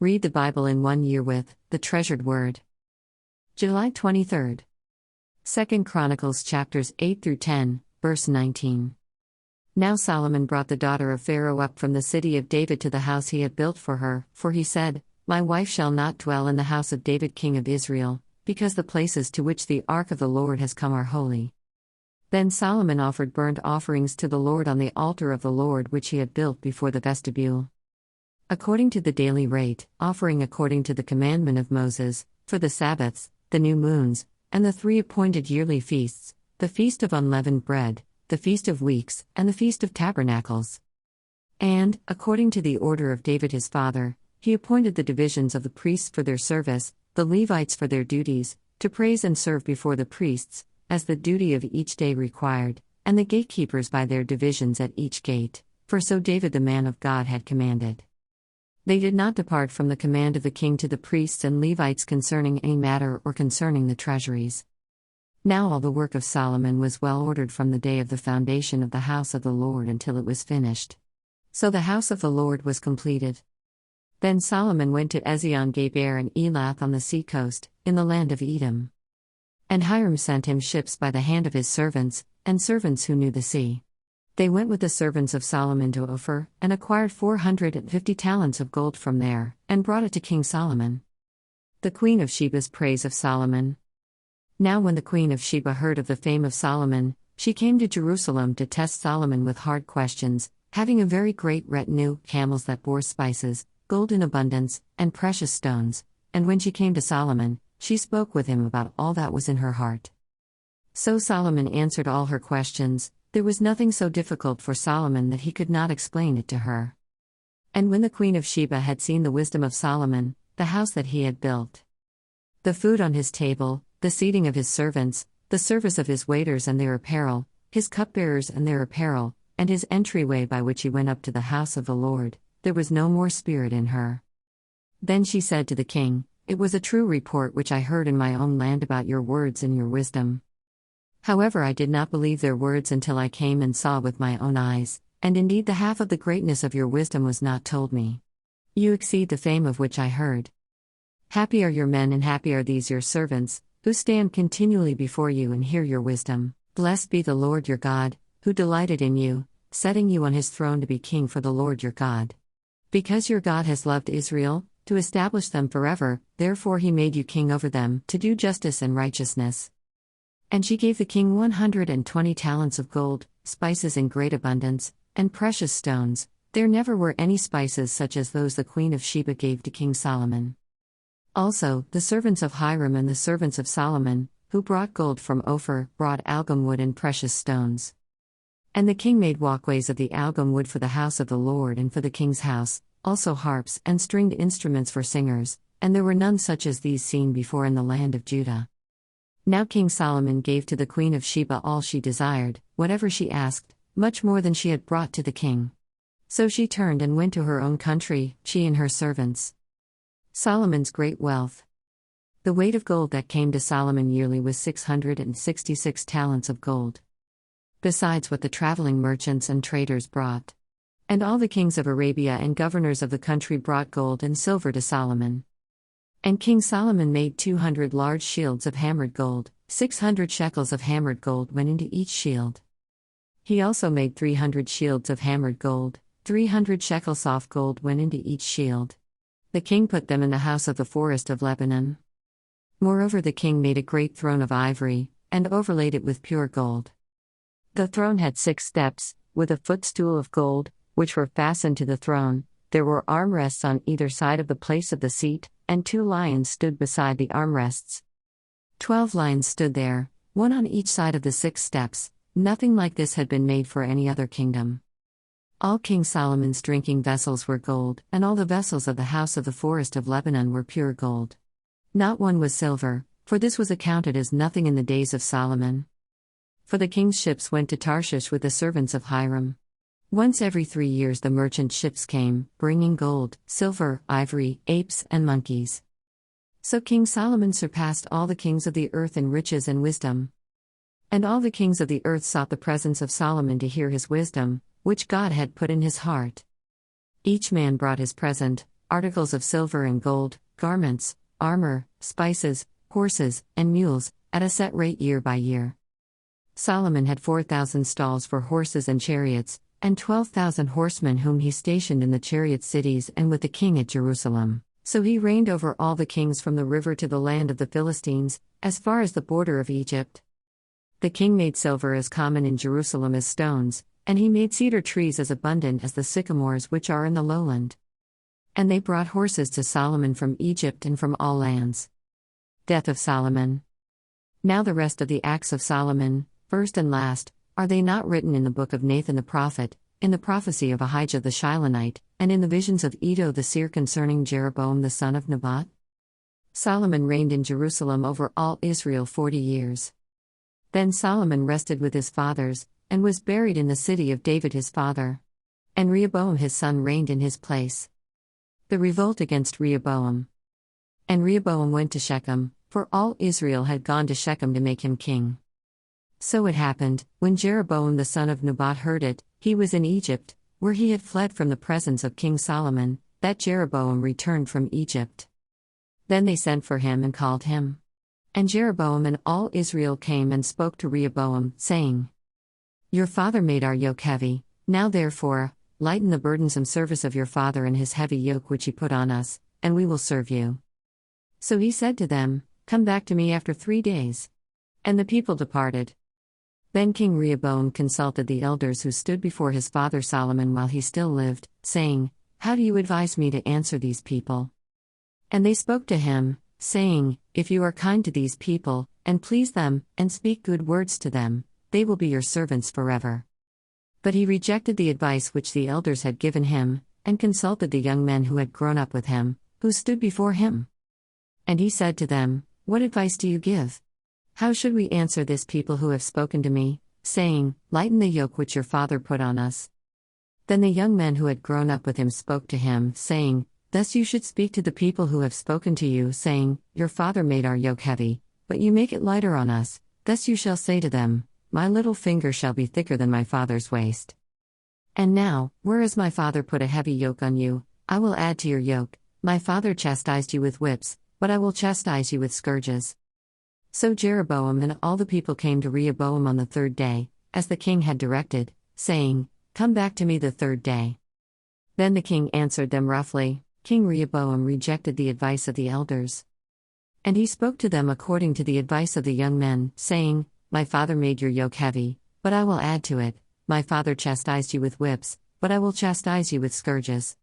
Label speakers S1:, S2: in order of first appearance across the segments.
S1: Read the Bible in 1 year with The Treasured Word. July 23rd. 2 Chronicles chapters 8 through 10, verse 19. Now Solomon brought the daughter of Pharaoh up from the city of David to the house he had built for her, for he said, My wife shall not dwell in the house of David king of Israel, because the places to which the ark of the Lord has come are holy. Then Solomon offered burnt offerings to the Lord on the altar of the Lord which he had built before the vestibule. According to the daily rate, offering according to the commandment of Moses, for the Sabbaths, the new moons, and the 3 appointed yearly feasts, the feast of unleavened bread, the feast of weeks, and the feast of tabernacles. And, according to the order of David his father, he appointed the divisions of the priests for their service, the Levites for their duties, to praise and serve before the priests, as the duty of each day required, and the gatekeepers by their divisions at each gate, for so David the man of God had commanded. They did not depart from the command of the king to the priests and Levites concerning any matter or concerning the treasuries. Now all the work of Solomon was well ordered from the day of the foundation of the house of the Lord until it was finished. So the house of the Lord was completed. Then Solomon went to Ezion-Geber and Elath on the sea coast, in the land of Edom. And Hiram sent him ships by the hand of his servants, and servants who knew the sea. They went with the servants of Solomon to Ophir, and acquired 450 talents of gold from there, and brought it to King Solomon. The Queen of Sheba's praise of Solomon. Now when the Queen of Sheba heard of the fame of Solomon, she came to Jerusalem to test Solomon with hard questions, having a very great retinue, camels that bore spices, gold in abundance, and precious stones. And when she came to Solomon, she spoke with him about all that was in her heart. So Solomon answered all her questions. There was nothing so difficult for Solomon that he could not explain it to her. And when the Queen of Sheba had seen the wisdom of Solomon, the house that he had built, the food on his table, the seating of his servants, the service of his waiters and their apparel, his cupbearers and their apparel, and his entryway by which he went up to the house of the Lord, there was no more spirit in her. Then she said to the king, It was a true report which I heard in my own land about your words and your wisdom. However, I did not believe their words until I came and saw with my own eyes, and indeed the half of the greatness of your wisdom was not told me. You exceed the fame of which I heard. Happy are your men and happy are these your servants, who stand continually before you and hear your wisdom. Blessed be the Lord your God, who delighted in you, setting you on his throne to be king for the Lord your God. Because your God has loved Israel, to establish them forever, therefore he made you king over them, to do justice and righteousness. And she gave the king 120 talents of gold, spices in great abundance, and precious stones. There never were any spices such as those the Queen of Sheba gave to King Solomon. Also, the servants of Hiram and the servants of Solomon, who brought gold from Ophir, brought algum wood and precious stones. And the king made walkways of the algum wood for the house of the Lord and for the king's house, also harps and stringed instruments for singers, and there were none such as these seen before in the land of Judah. Now King Solomon gave to the Queen of Sheba all she desired, whatever she asked, much more than she had brought to the king. So she turned and went to her own country, she and her servants. Solomon's great wealth. The weight of gold that came to Solomon yearly was 666 talents of gold. Besides what the traveling merchants and traders brought. And all the kings of Arabia and governors of the country brought gold and silver to Solomon. And King Solomon made 200 large shields of hammered gold, 600 shekels of hammered gold went into each shield. He also made 300 shields of hammered gold, 300 shekels soft gold went into each shield. The king put them in the house of the forest of Lebanon. Moreover, the king made a great throne of ivory, and overlaid it with pure gold. The throne had 6 steps, with a footstool of gold, which were fastened to the throne. There were armrests on either side of the place of the seat, and 2 lions stood beside the armrests. 12 lions stood there, one on each side of the 6 steps. Nothing like this had been made for any other kingdom. All King Solomon's drinking vessels were gold, and all the vessels of the house of the forest of Lebanon were pure gold. Not one was silver, for this was accounted as nothing in the days of Solomon. For the king's ships went to Tarshish with the servants of Hiram. Once every 3 years the merchant ships came, bringing gold, silver, ivory, apes, and monkeys. So King Solomon surpassed all the kings of the earth in riches and wisdom. And all the kings of the earth sought the presence of Solomon to hear his wisdom, which God had put in his heart. Each man brought his present, articles of silver and gold, garments, armor, spices, horses, and mules, at a set rate year by year. Solomon had 4,000 stalls for horses and chariots, and 12,000 horsemen whom he stationed in the chariot cities and with the king at Jerusalem. So he reigned over all the kings from the river to the land of the Philistines, as far as the border of Egypt. The king made silver as common in Jerusalem as stones, and he made cedar trees as abundant as the sycamores which are in the lowland. And they brought horses to Solomon from Egypt and from all lands. Death of Solomon. Now the rest of the acts of Solomon, first and last, are they not written in the book of Nathan the prophet, in the prophecy of Ahijah the Shilonite, and in the visions of Iddo the seer concerning Jeroboam the son of Nebat? Solomon reigned in Jerusalem over all Israel 40 years. Then Solomon rested with his fathers, and was buried in the city of David his father. And Rehoboam his son reigned in his place. The revolt against Rehoboam. And Rehoboam went to Shechem, for all Israel had gone to Shechem to make him king. So it happened, when Jeroboam the son of Nebat heard it, he was in Egypt, where he had fled from the presence of King Solomon, that Jeroboam returned from Egypt. Then they sent for him and called him. And Jeroboam and all Israel came and spoke to Rehoboam, saying, Your father made our yoke heavy, now therefore, lighten the burdensome service of your father and his heavy yoke which he put on us, and we will serve you. So he said to them, Come back to me after 3 days. And the people departed. Then King Rehoboam consulted the elders who stood before his father Solomon while he still lived, saying, How do you advise me to answer these people? And they spoke to him, saying, If you are kind to these people, and please them, and speak good words to them, they will be your servants forever. But he rejected the advice which the elders had given him, and consulted the young men who had grown up with him, who stood before him. And he said to them, What advice do you give? How should we answer this people who have spoken to me, saying, Lighten the yoke which your father put on us? Then the young men who had grown up with him spoke to him, saying, Thus you should speak to the people who have spoken to you, saying, Your father made our yoke heavy, but you make it lighter on us. Thus you shall say to them, My little finger shall be thicker than my father's waist. And now, whereas my father put a heavy yoke on you, I will add to your yoke. My father chastised you with whips, but I will chastise you with scourges. So Jeroboam and all the people came to Rehoboam on the 3rd day, as the king had directed, saying, Come back to me the 3rd day. Then the king answered them roughly. King Rehoboam rejected the advice of the elders. And he spoke to them according to the advice of the young men, saying, My father made your yoke heavy, but I will add to it. My father chastised you with whips, but I will chastise you with scourges.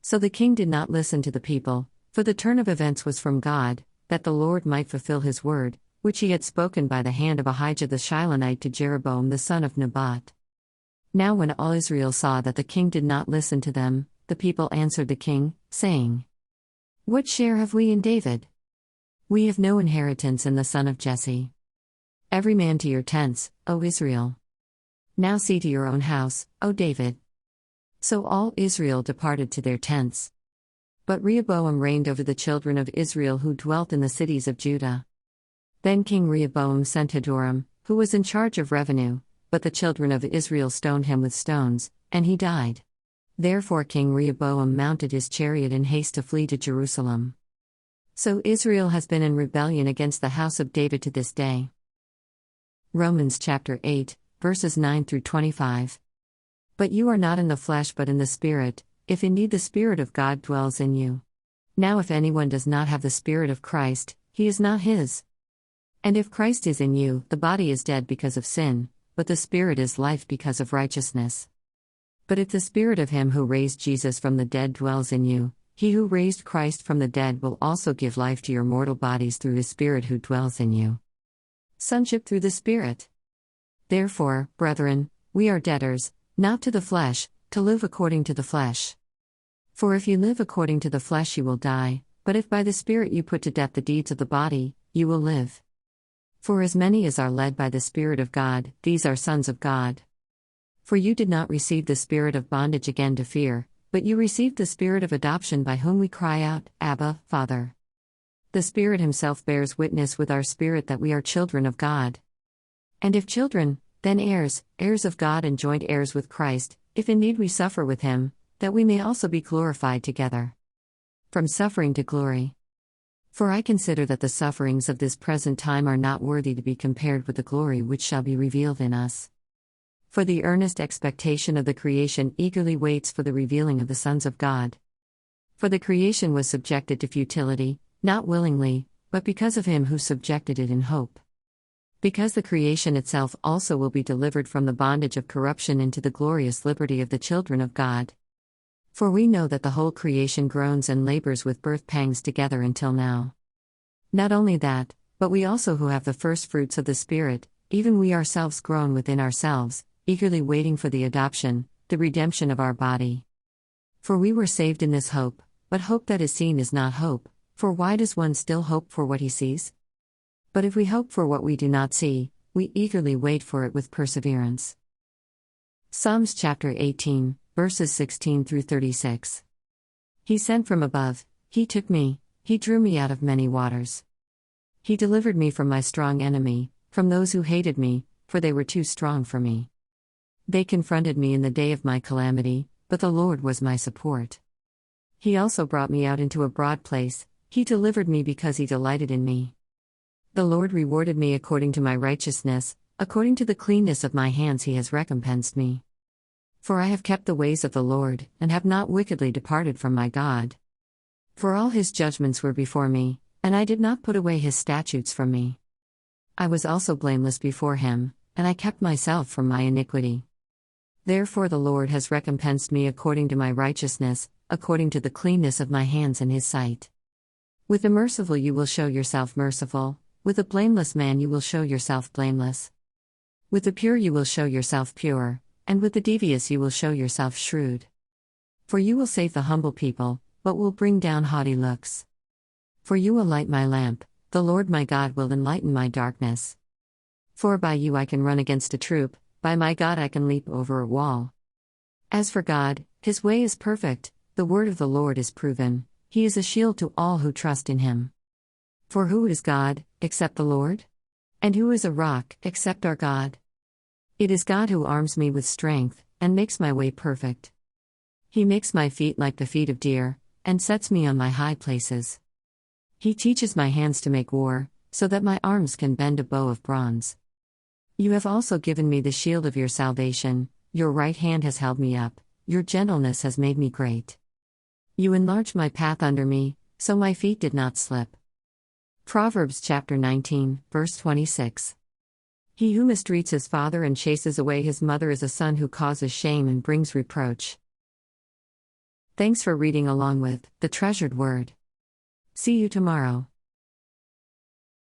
S1: So the king did not listen to the people, for the turn of events was from God, that the Lord might fulfill his word, which he had spoken by the hand of Ahijah the Shilonite to Jeroboam the son of Nebat. Now when all Israel saw that the king did not listen to them, the people answered the king, saying, What share have we in David? We have no inheritance in the son of Jesse. Every man to your tents, O Israel. Now see to your own house, O David. So all Israel departed to their tents. But Rehoboam reigned over the children of Israel who dwelt in the cities of Judah. Then King Rehoboam sent Hadoram, who was in charge of revenue, but the children of Israel stoned him with stones, and he died. Therefore King Rehoboam mounted his chariot in haste to flee to Jerusalem. So Israel has been in rebellion against the house of David to this day. Romans chapter 8, verses 9 through 25. But you are not in the flesh but in the Spirit, if indeed the Spirit of God dwells in you. Now if anyone does not have the Spirit of Christ, he is not his. And if Christ is in you, the body is dead because of sin, but the Spirit is life because of righteousness. But if the Spirit of him who raised Jesus from the dead dwells in you, he who raised Christ from the dead will also give life to your mortal bodies through his Spirit who dwells in you. Sonship through the Spirit. Therefore, brethren, we are debtors, not to the flesh, to live according to the flesh. For if you live according to the flesh you will die, but if by the Spirit you put to death the deeds of the body, you will live. For as many as are led by the Spirit of God, these are sons of God. For you did not receive the spirit of bondage again to fear, but you received the Spirit of adoption by whom we cry out, Abba, Father. The Spirit himself bears witness with our spirit that we are children of God. And if children, then heirs, heirs of God and joint heirs with Christ, if indeed we suffer with him, that we may also be glorified together. From suffering to glory. For I consider that the sufferings of this present time are not worthy to be compared with the glory which shall be revealed in us. For the earnest expectation of the creation eagerly waits for the revealing of the sons of God. For the creation was subjected to futility, not willingly, but because of him who subjected it in hope. Because the creation itself also will be delivered from the bondage of corruption into the glorious liberty of the children of God. For we know that the whole creation groans and labors with birth pangs together until now. Not only that, but we also who have the first fruits of the Spirit, even we ourselves groan within ourselves, eagerly waiting for the adoption, the redemption of our body. For we were saved in this hope, but hope that is seen is not hope, for why does one still hope for what he sees? But if we hope for what we do not see, we eagerly wait for it with perseverance. Psalms chapter 18, verses 16 through 36. He sent from above, he took me, he drew me out of many waters. He delivered me from my strong enemy, from those who hated me, for they were too strong for me. They confronted me in the day of my calamity, but the Lord was my support. He also brought me out into a broad place, he delivered me because he delighted in me. The Lord rewarded me according to my righteousness, according to the cleanness of my hands he has recompensed me. For I have kept the ways of the Lord, and have not wickedly departed from my God. For all his judgments were before me, and I did not put away his statutes from me. I was also blameless before him, and I kept myself from my iniquity. Therefore the Lord has recompensed me according to my righteousness, according to the cleanness of my hands in his sight. With the merciful you will show yourself merciful, with the blameless man you will show yourself blameless. With the pure you will show yourself pure, and with the devious you will show yourself shrewd. For you will save the humble people, but will bring down haughty looks. For you will light my lamp, the Lord my God will enlighten my darkness. For by you I can run against a troop, by my God I can leap over a wall. As for God, his way is perfect, the word of the Lord is proven, he is a shield to all who trust in him. For who is God, except the Lord? And who is a rock, except our God? It is God who arms me with strength, and makes my way perfect. He makes my feet like the feet of deer, and sets me on my high places. He teaches my hands to make war, so that my arms can bend a bow of bronze. You have also given me the shield of your salvation, your right hand has held me up, your gentleness has made me great. You enlarged my path under me, so my feet did not slip. Proverbs chapter 19, verse 26. He who mistreats his father and chases away his mother is a son who causes shame and brings reproach. Thanks for reading along with The Treasured Word. See you tomorrow.